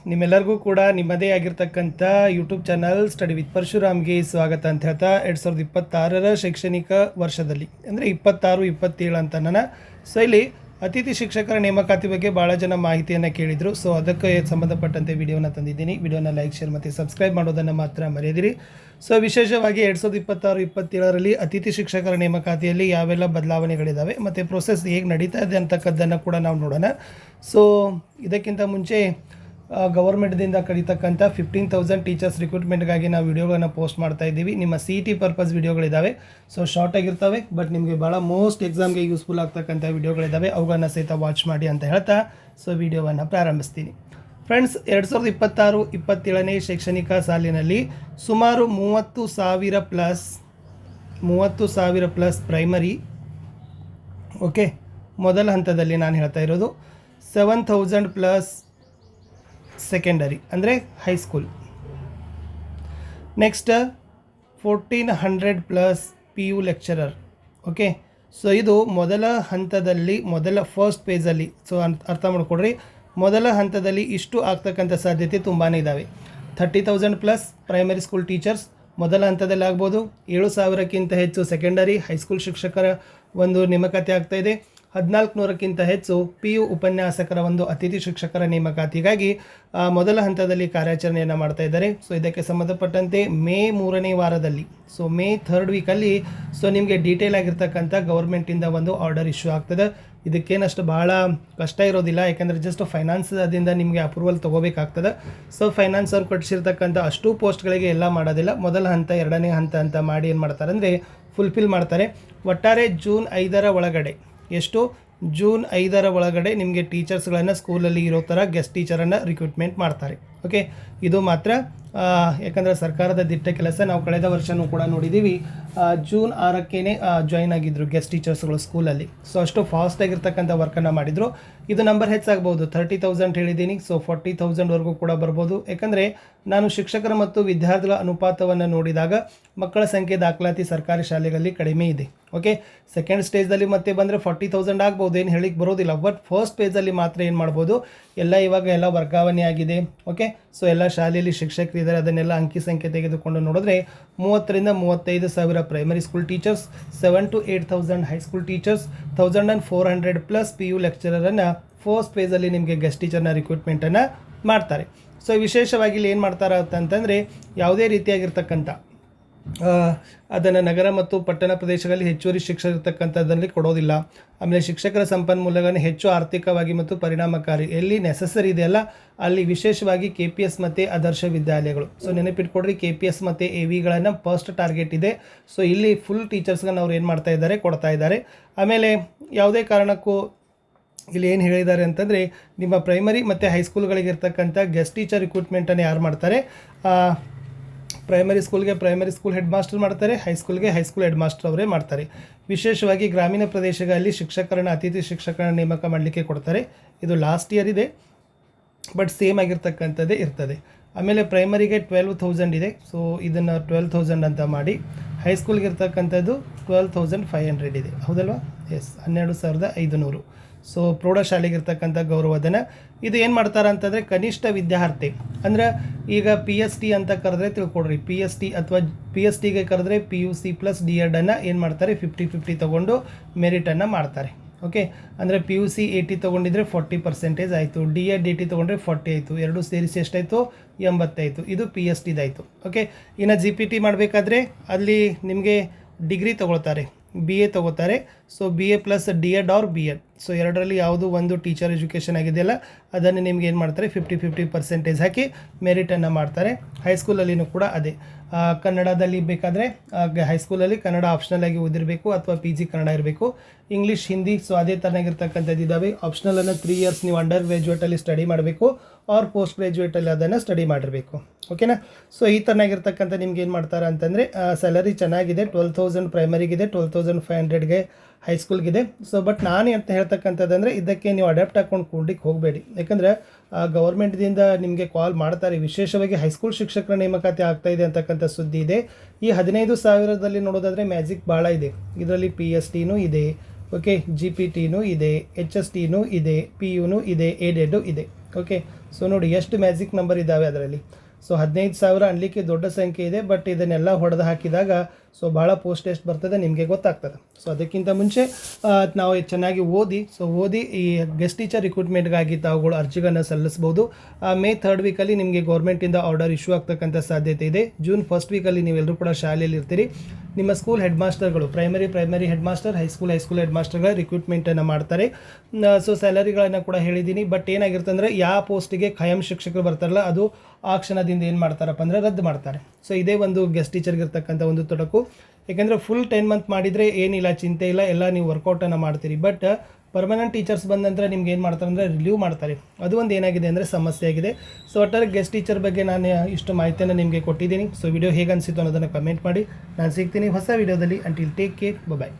ನಿಮ್ಮೆಲ್ಲರಿಗೂ ಕೂಡ ನಿಮ್ಮದೇ ಆಗಿರ್ತಕ್ಕಂಥ ಯೂಟ್ಯೂಬ್ ಚಾನಲ್ ಸ್ಟಡಿ ವಿತ್ ಪರಶುರಾಮ್ಗೆ ಸ್ವಾಗತ ಅಂತ ಹೇಳ್ತಾ 2026ರ ಶೈಕ್ಷಣಿಕ ವರ್ಷದಲ್ಲಿ ಅಂದರೆ 26-27 ಅಂತ ನಾನು ಸೊ ಇಲ್ಲಿ ಅತಿಥಿ ಶಿಕ್ಷಕರ ನೇಮಕಾತಿ ಬಗ್ಗೆ ಭಾಳ ಜನ ಮಾಹಿತಿಯನ್ನು ಕೇಳಿದರು. ಸೊ ಅದಕ್ಕೆ ಸಂಬಂಧಪಟ್ಟಂತೆ ವಿಡಿಯೋನ ತಂದಿದ್ದೀನಿ. ವಿಡಿಯೋನ ಲೈಕ್, ಶೇರ್ ಮತ್ತು ಸಬ್ಸ್ಕ್ರೈಬ್ ಮಾಡೋದನ್ನು ಮಾತ್ರ ಮರೆಯದಿರಿ. ಸೊ ವಿಶೇಷವಾಗಿ 2026-27ರಲ್ಲಿ ಅತಿಥಿ ಶಿಕ್ಷಕರ ನೇಮಕಾತಿಯಲ್ಲಿ ಯಾವೆಲ್ಲ ಬದಲಾವಣೆಗಳಿದ್ದಾವೆ ಮತ್ತು ಪ್ರೊಸೆಸ್ ಹೇಗೆ ನಡೀತಾ ಇದೆ ಅಂತಕ್ಕದ್ದನ್ನು ಕೂಡ ನಾವು ನೋಡೋಣ. ಸೊ ಇದಕ್ಕಿಂತ ಮುಂಚೆ ಗವರ್ಮೆಂಟ್ದಿಂದ ಕರೀತಕ್ಕಂಥ 15,000 ಟೀಚರ್ಸ್ ರಿಕ್ರೂಟ್ಮೆಂಟ್ಗಾಗಿ ನಾವು ವಿಡಿಯೋಗಳನ್ನು ಪೋಸ್ಟ್ ಮಾಡ್ತಾ ಇದ್ದೀವಿ. ನಿಮ್ಮ CET ಪರ್ಪಸ್ ವಿಡಿಯೋಗಳಿದ್ದಾವೆ. ಸೊ ಶಾರ್ಟ್ ಆಗಿರ್ತವೆ, ಬಟ್ ನಿಮಗೆ ಭಾಳ ಮೋಸ್ಟ್ ಎಕ್ಸಾಮ್ಗೆ ಯೂಸ್ಫುಲ್ ಆಗ್ತಕ್ಕಂಥ ವಿಡಿಯೋಗಳಿದ್ದಾವೆ. ಅವುಗಳನ್ನು ಸಹಿತ ವಾಚ್ ಮಾಡಿ ಅಂತ ಹೇಳ್ತಾ ಸೊ ವಿಡಿಯೋವನ್ನು ಪ್ರಾರಂಭಿಸ್ತೀನಿ. ಫ್ರೆಂಡ್ಸ್, 2026-27ನೇ ಶೈಕ್ಷಣಿಕ ಸಾಲಿನಲ್ಲಿ ಸುಮಾರು 30,000 ಪ್ಲಸ್ ಪ್ರೈಮರಿ, ಓಕೆ, ಮೊದಲ ಹಂತದಲ್ಲಿ ನಾನು ಹೇಳ್ತಾ ಇರೋದು 7,000 ಪ್ಲಸ್ ಸೆಕೆಂಡರಿ ಅಂದರೆ high school. Next 1,400 plus PU lecturer. Okay, so ಇದು ಮೊದಲ ಹಂತದಲ್ಲಿ, ಫಸ್ಟ್ ಪೇಜಲ್ಲಿ. ಸೊ ಅರ್ಥ ಮಾಡ್ಕೊಡ್ರಿ, ಮೊದಲ ಹಂತದಲ್ಲಿ ಇಷ್ಟು ಆಗ್ತಕ್ಕಂಥ ಸಾಧ್ಯತೆ ತುಂಬಾ ಇದ್ದಾವೆ. 30,000 ಪ್ಲಸ್ ಪ್ರೈಮರಿ ಸ್ಕೂಲ್ ಟೀಚರ್ಸ್ ಮೊದಲ ಹಂತದಲ್ಲಿ ಆಗ್ಬೋದು. 7,000ಕ್ಕಿಂತ ಹೆಚ್ಚು ಸೆಕೆಂಡರಿ ಹೈಸ್ಕೂಲ್ ಶಿಕ್ಷಕರ ಒಂದು ನೇಮಕಾತಿ ಆಗ್ತಾಯಿದೆ. 1,400ಕ್ಕಿಂತ ಹೆಚ್ಚು PU ಉಪನ್ಯಾಸಕರ ಒಂದು ಅತಿಥಿ ಶಿಕ್ಷಕರ ನೇಮಕಾತಿಗಾಗಿ ಮೊದಲ ಹಂತದಲ್ಲಿ ಕಾರ್ಯಾಚರಣೆಯನ್ನು ಮಾಡ್ತಾ ಇದ್ದಾರೆ. ಸೊ ಇದಕ್ಕೆ ಸಂಬಂಧಪಟ್ಟಂತೆ ಮೇ 3ನೇ ವಾರದಲ್ಲಿ, ಸೊ ಮೇ 3rd ವೀಕಲ್ಲಿ ಸೊ ನಿಮಗೆ ಡೀಟೇಲ್ ಆಗಿರ್ತಕ್ಕಂಥ ಗೌರ್ಮೆಂಟಿಂದ ಒಂದು ಆರ್ಡರ್ ಇಶ್ಯೂ ಆಗ್ತದೆ. ಇದಕ್ಕೇನಷ್ಟು ಭಾಳ ಕಷ್ಟ ಇರೋದಿಲ್ಲ, ಯಾಕೆಂದರೆ ಜಸ್ಟ್ ಫೈನಾನ್ಸ್ದಿಂದ ನಿಮಗೆ ಅಪ್ರೂವಲ್ ತೊಗೋಬೇಕಾಗ್ತದೆ. ಸೊ ಫೈನಾನ್ಸ್ ಅವ್ರು ಕಟ್ಟಿಸಿರ್ತಕ್ಕಂಥ ಅಷ್ಟು ಪೋಸ್ಟ್ಗಳಿಗೆ ಎಲ್ಲ ಮಾಡೋದಿಲ್ಲ, ಮೊದಲ ಹಂತ, ಎರಡನೇ ಹಂತ ಅಂತ ಮಾಡಿ ಏನು ಮಾಡ್ತಾರೆ ಅಂದರೆ ಫುಲ್ಫಿಲ್ ಮಾಡ್ತಾರೆ. ಒಟ್ಟಾರೆ ಜೂನ್ 5ರ ಒಳಗಡೆ, ಎಷ್ಟು, ಜೂನ್ 5ರ ಒಳಗಡೆ ನಿಮಗೆ ಟೀಚರ್ಸ್ಗಳನ್ನು ಸ್ಕೂಲಲ್ಲಿ ಇರೋ ಥರ ಗೆಸ್ಟ್ ಟೀಚರನ್ನು ರಿಕ್ರೂಟ್ಮೆಂಟ್ ಮಾಡ್ತಾರೆ. ಓಕೆ, ಇದು ಮಾತ್ರ ಯಾಕಂದರೆ ಸರ್ಕಾರದ ದಿಟ್ಟ ಕೆಲಸ. ನಾವು ಕಳೆದ ವರ್ಷವೂ ಕೂಡ ನೋಡಿದ್ದೀವಿ, ಜೂನ್ 6ಕ್ಕೇ ಜಾಯ್ನ್ ಆಗಿದ್ದರು ಗೆಸ್ಟ್ ಟೀಚರ್ಸ್ಗಳು ಸ್ಕೂಲಲ್ಲಿ. ಸೊ ಅಷ್ಟು ಫಾಸ್ಟಾಗಿರ್ತಕ್ಕಂಥ ವರ್ಕನ್ನು ಮಾಡಿದರು. ಇದು ನಂಬರ್ ಹೆಚ್ಚಾಗ್ಬೋದು, 30,000 ಹೇಳಿದ್ದೀನಿ. ಸೊ 40,000ವರೆಗೂ ಕೂಡ ಬರ್ಬೋದು. ಯಾಕಂದರೆ ನಾನು ಶಿಕ್ಷಕರ ಮತ್ತು ವಿದ್ಯಾರ್ಥಿಗಳ ಅನುಪಾತವನ್ನು ನೋಡಿದಾಗ ಮಕ್ಕಳ ಸಂಖ್ಯೆ ದಾಖಲಾತಿ ಸರ್ಕಾರಿ ಶಾಲೆಗಳಲ್ಲಿ ಕಡಿಮೆ ಇದೆ. ಓಕೆ, ಸೆಕೆಂಡ್ ಸ್ಟೇಜ್ದಲ್ಲಿ ಮತ್ತೆ ಬಂದರೆ 40,000 ಆಗ್ಬೋದು, ಏನು ಹೇಳಿಕ್ಕೆ ಬರೋದಿಲ್ಲ. ಬಟ್ ಫಸ್ಟ್ ಪೇಜಲ್ಲಿ ಮಾತ್ರ ಏನು ಮಾಡ್ಬೋದು, ಇವಾಗ ಎಲ್ಲ ವರ್ಗಾವಣೆ ಆಗಿದೆ. ಓಕೆ, ಸೊ ಎಲ್ಲ ಶಾಲೆಯಲ್ಲಿ ಶಿಕ್ಷಕರಿದ್ದಾರೆ, ಅದನ್ನೆಲ್ಲ ಅಂಕಿ ಸಂಖ್ಯೆ ತೆಗೆದುಕೊಂಡು ನೋಡಿದ್ರೆ 30,000-35,000 primary school teachers, 7,000 to 8,000 high school teachers, 1,400 plus PU ಲೆಕ್ಚರರನ್ನು ಫಸ್ಟ್ ಪೇಜಲ್ಲಿ ನಿಮಗೆ ಗೆಸ್ಟ್ ಟೀಚರ್ನ ರಿಕ್ರೂಟ್ಮೆಂಟನ್ನು ಮಾಡ್ತಾರೆ. ಸೊ ವಿಶೇಷವಾಗಿ ಇಲ್ಲಿ ಏನು ಮಾಡ್ತಾರೆ ಅಂತಂದರೆ, ಯಾವುದೇ ರೀತಿಯಾಗಿರ್ತಕ್ಕಂಥ ಅದನ್ನು ನಗರ ಮತ್ತು ಪಟ್ಟಣ ಪ್ರದೇಶಗಳಲ್ಲಿ ಹೆಚ್ಚುವರಿ ಶಿಕ್ಷಕರು ಇರ್ತಕ್ಕಂಥದ್ದಲ್ಲಿ ಕೊಡೋದಿಲ್ಲ. ಆಮೇಲೆ ಶಿಕ್ಷಕರ ಸಂಪನ್ಮೂಲಗಳನ್ನು ಹೆಚ್ಚು ಆರ್ಥಿಕವಾಗಿ ಮತ್ತು ಪರಿಣಾಮಕಾರಿ ಎಲ್ಲಿ ನೆಸಸರಿ ಇದೆಯಲ್ಲ ಅಲ್ಲಿ ವಿಶೇಷವಾಗಿ KPS ಮತ್ತು ಆದರ್ಶ ವಿದ್ಯಾಲಯಗಳು. ಸೊ ನೆನಪಿಟ್ಕೊಡ್ರಿ, KPS ಮತ್ತು AVಗಳನ್ನು ಫಸ್ಟ್ ಟಾರ್ಗೆಟ್ ಇದೆ. ಸೊ ಇಲ್ಲಿ ಫುಲ್ ಟೀಚರ್ಸ್ಗಳನ್ನು ಅವ್ರು ಏನು ಮಾಡ್ತಾ ಇದ್ದಾರೆ, ಕೊಡ್ತಾ ಇದ್ದಾರೆ. ಆಮೇಲೆ ಯಾವುದೇ ಕಾರಣಕ್ಕೂ ಇಲ್ಲಿ ಏನು ಹೇಳಿದ್ದಾರೆ ಅಂತಂದರೆ, ನಿಮ್ಮ ಪ್ರೈಮರಿ ಮತ್ತು ಹೈಸ್ಕೂಲ್ಗಳಿಗಿರ್ತಕ್ಕಂಥ ಗೆಸ್ಟ್ ಟೀಚರ್ ರಿಕ್ರೂಟ್ಮೆಂಟನ್ನು ಯಾರು ಮಾಡ್ತಾರೆ, ಪ್ರೈಮರಿ ಸ್ಕೂಲ್ ಹೆಡ್ ಮಾಸ್ಟರ್ ಮಾಡ್ತಾರೆ, ಹೈಸ್ಕೂಲ್ಗೆ ಹೈಸ್ಕೂಲ್ ಹೆಡ್ ಮಾಸ್ಟರ್ ಅವರೇ ಮಾಡ್ತಾರೆ. ವಿಶೇಷವಾಗಿ ಗ್ರಾಮೀಣ ಪ್ರದೇಶಗಳಲ್ಲಿ ಶಿಕ್ಷಕರನ್ನ, ಅತಿಥಿ ಶಿಕ್ಷಕರನ್ನ ನೇಮಕ ಮಾಡಲಿಕ್ಕೆ ಕೊಡ್ತಾರೆ. ಇದು ಲಾಸ್ಟ್ ಇಯರ್ ಇದೆ, ಬಟ್ ಸೇಮ್ ಆಗಿರ್ತಕ್ಕಂಥದ್ದೇ ಇರ್ತದೆ. ಆಮೇಲೆ ಪ್ರೈಮರಿಗೆ 12,000 ಇದೆ. ಸೊ ಇದನ್ನು 12,000 ಅಂತ ಮಾಡಿ, ಹೈಸ್ಕೂಲ್ಗೆ ಇರ್ತಕ್ಕಂಥದ್ದು 12,500 ಇದೆ, ಹೌದಲ್ವಾ? ಎಸ್, 12,500. ಸೊ ಪ್ರೌಢಶಾಲೆಗಿರ್ತಕ್ಕಂಥ ಗೌರವಧನ. ಇದು ಏನು ಮಾಡ್ತಾರೆ ಅಂತಂದರೆ, ಕನಿಷ್ಠ ವಿದ್ಯಾರ್ಥಿ ಅಂದರೆ ಈಗ PST ಅಂತ ಕರೆದ್ರೆ ತಿಳ್ಕೊಡ್ರಿ, PST ಅಥವಾ PSTಗೆ ಕರೆದ್ರೆ PUC ಪ್ಲಸ್ D.Ed ಏನು ಮಾಡ್ತಾರೆ, 50-50 ತೊಗೊಂಡು ಮೆರಿಟನ್ನು ಮಾಡ್ತಾರೆ. ಓಕೆ, ಅಂದರೆ PUC 80 ತೊಗೊಂಡಿದ್ರೆ 40% ಆಯಿತು, D.Ed 80 ತೊಗೊಂಡ್ರೆ 40 ಆಯಿತು, ಎರಡು ಸೇರಿಸಿ ಎಷ್ಟಾಯಿತು, 80 ಆಯಿತು. ಇದು PSTದಾಯಿತು. ಓಕೆ, ಇನ್ನು GPT ಮಾಡಬೇಕಾದ್ರೆ ಅಲ್ಲಿ ನಿಮಗೆ ಡಿಗ್ರಿ ತೊಗೊಳ್ತಾರೆ, BA ತೊಗೋತಾರೆ. So BA plus D.Ed or B.Ed. So ಎರಡರಲ್ಲಿ ಯಾವುದು ಒಂದು ಟೀಚರ್ ಎಜುಕೇಷನ್ ಆಗಿದೆಯಲ್ಲ ಅದನ್ನು ನಿಮ್ಗೆ ಏನು ಮಾಡ್ತಾರೆ, 50-50% ಹಾಕಿ ಮೆರಿಟನ್ನು ಮಾಡ್ತಾರೆ. ಹೈಸ್ಕೂಲಲ್ಲಿನೂ ಕೂಡ ಅದೇ. ಕನ್ನಡದಲ್ಲಿ ಬೇಕಾದರೆ ಹೈಸ್ಕೂಲಲ್ಲಿ ಕನ್ನಡ ಆಪ್ಷನಲ್ ಆಗಿ ಓದಿರಬೇಕು ಅಥವಾ PG ಕನ್ನಡ ಇರಬೇಕು. ಇಂಗ್ಲೀಷ್, ಹಿಂದಿ ಸೊ ಅದೇ ಥರನಾಗಿರ್ತಕ್ಕಂಥದ್ದು ಇದ್ದಾವೆ. ಆಪ್ಷನಲನ್ನು 3 ಇಯರ್ಸ್ ನೀವು ಅಂಡರ್ ಗ್ರ್ಯಾಜುಯೇಟಲ್ಲಿ ಸ್ಟಡಿ ಮಾಡಬೇಕು ಆರ್ ಪೋಸ್ಟ್ ಗ್ರ್ಯಾಜುಯೇಟಲ್ಲಿ ಅದನ್ನು ಸ್ಟಡಿ ಮಾಡಿರಬೇಕು. ಓಕೆನಾ? ಸೊ ಈ ಥರನಾಗಿರ್ತಕ್ಕಂಥ ನಿಮ್ಗೆ ಏನು ಮಾಡ್ತಾರೆ ಅಂತಂದರೆ, ಸ್ಯಾಲರಿ ಚೆನ್ನಾಗಿದೆ. 12,000 ಪ್ರೈಮರಿಗಿದೆ, 12,500ಗೆ ಹೈಸ್ಕೂಲ್ಗಿದೆ. ಸೊ ಬಟ್ ನಾನು ಅಂತ ಹೇಳ್ತಕ್ಕಂಥದ್ದಂದರೆ, ಇದಕ್ಕೆ ನೀವು ಅಡ್ಯಾಪ್ಟ್ ಹಾಕ್ಕೊಂಡು ಕೂಡ್ಲಿಕ್ಕೆ ಹೋಗಬೇಡಿ. ಯಾಕಂದರೆ ಗೌರ್ಮೆಂಟ್ದಿಂದ ನಿಮಗೆ ಕಾಲ್ ಮಾಡ್ತಾರೆ, ವಿಶೇಷವಾಗಿ ಹೈಸ್ಕೂಲ್ ಶಿಕ್ಷಕರ ನೇಮಕಾತಿ ಆಗ್ತಾಯಿದೆ ಅಂತಕ್ಕಂಥ ಸುದ್ದಿ ಇದೆ. ಈ 15,000ದಲ್ಲಿ ನೋಡೋದಾದರೆ ಮ್ಯಾಜಿಕ್ ಭಾಳ ಇದೆ. ಇದರಲ್ಲಿ PSTನೂ ಇದೆ, ಓಕೆ, ಜಿ ಪಿ ಟಿನೂ ಇದೆ, ಎಚ್ ಎಸ್ ಟಿನೂ ಇದೆ, ಪಿ ಯುನೂ ಇದೆ, ಏಡೆಡು ಇದೆ. ಓಕೆ, ಸೊ ನೋಡಿ ಎಷ್ಟು ಮ್ಯಾಜಿಕ್ ನಂಬರ್ ಇದ್ದಾವೆ ಅದರಲ್ಲಿ. ಸೊ 15,000 ಅನ್ಲಿಕ್ಕೆ ದೊಡ್ಡ ಸಂಖ್ಯೆ ಇದೆ, ಬಟ್ ಇದನ್ನೆಲ್ಲ ಹೊಡೆದು ಹಾಕಿದಾಗ ಸೊ ಭಾಳ ಪೋಸ್ಟ್ ಎಷ್ಟು ಬರ್ತದೆ ನಿಮಗೆ ಗೊತ್ತಾಗ್ತದೆ. ಸೊ ಅದಕ್ಕಿಂತ ಮುಂಚೆ ನಾವು ಚೆನ್ನಾಗಿ ಓದಿ ಈ ಗೆಸ್ಟ್ ಟೀಚರ್ ರಿಕ್ರೂಟ್ಮೆಂಟ್ಗಾಗಿ ತಾವುಗಳು ಅರ್ಜಿಗಳನ್ನು ಸಲ್ಲಿಸ್ಬೋದು. ಮೇ 3rd ವೀಕಲ್ಲಿ ನಿಮಗೆ ಗೌರ್ಮೆಂಟಿಂದ ಆರ್ಡರ್ ಇಶ್ಯೂ ಆಗ್ತಕ್ಕಂಥ ಸಾಧ್ಯತೆ ಇದೆ. ಜೂನ್ 1st ವೀಕಲ್ಲಿ ನೀವೆಲ್ಲರೂ ಕೂಡ ಶಾಲೆಯಲ್ಲಿ ಇರ್ತೀರಿ. ನಿಮ್ಮ ಸ್ಕೂಲ್ ಹೆಡ್ ಮಾಸ್ಟರ್ಗಳು, primary head master, high school head ಮಾಸ್ಟರ್ಗಳ ರಿಕ್ರೂಟ್ಮೆಂಟನ್ನು ಮಾಡ್ತಾರೆ. ಸೊ ಸ್ಯಾಲರಿಗಳನ್ನು ಕೂಡ ಹೇಳಿದ್ದೀನಿ. ಬಟ್ ಏನಾಗಿರುತ್ತೆ ಅಂದರೆ ಯಾವ ಪೋಸ್ಟಿಗೆ ಖಾಯಂ ಶಿಕ್ಷಕರು ಬರ್ತಾರಲ್ಲ ಅದು ಆ ಕ್ಷಣದಿಂದ ಏನು ಮಾಡ್ತಾರಪ್ಪ ಅಂದರೆ ರದ್ದು ಮಾಡ್ತಾರೆ. ಸೊ ಇದೇ ಒಂದು ಗೆಸ್ಟ್ ಟೀಚರ್ಗೆ ಇರ್ತಕ್ಕಂಥ ಒಂದು ತೊಡಕು. ಯಾಕೆಂದರೆ ಫುಲ್ 10 ಮಂತ್ ಮಾಡಿದರೆ ಏನಿಲ್ಲ, ಚಿಂತೆ ಇಲ್ಲ, ಎಲ್ಲ ನೀವು ವರ್ಕೌಟನ್ನು ಮಾಡ್ತೀರಿ. ಬಟ್ ಪರ್ಮನೆಂಟ್ ಟೀಚರ್ಸ್ ಬಂದ ನಂತರ ನಿಮ್ಗೆ ಏನು ಮಾಡ್ತಾರೆ ಅಂದರೆ ರಿಲೀವ್ ಮಾಡ್ತಾರೆ. ಅದು ಒಂದು ಏನಾಗಿದೆ ಅಂದರೆ ಸಮಸ್ಯೆ ಆಗಿದೆ. ಸೊ ಒಟ್ಟಾರೆ ಗೆಸ್ಟ್ ಟೀಚರ್ ಬಗ್ಗೆ ನಾನು ಇಷ್ಟು ಮಾಹಿತಿಯನ್ನು ನಿಮಗೆ ಕೊಟ್ಟಿದ್ದೀನಿ. ಸೊ ವಿಡಿಯೋ ಹೇಗೆ ಅನಿಸಿತು ಅನ್ನೋದನ್ನು ಕಮೆಂಟ್ ಮಾಡಿ. ನಾನು ಸಿಗ್ತೀನಿ ಹೊಸ ವಿಡಿಯೋದಲ್ಲಿ. ಅಂಟಿಲ್ ಟೇಕ್ ಕೇರ್, ಬಾಯ್.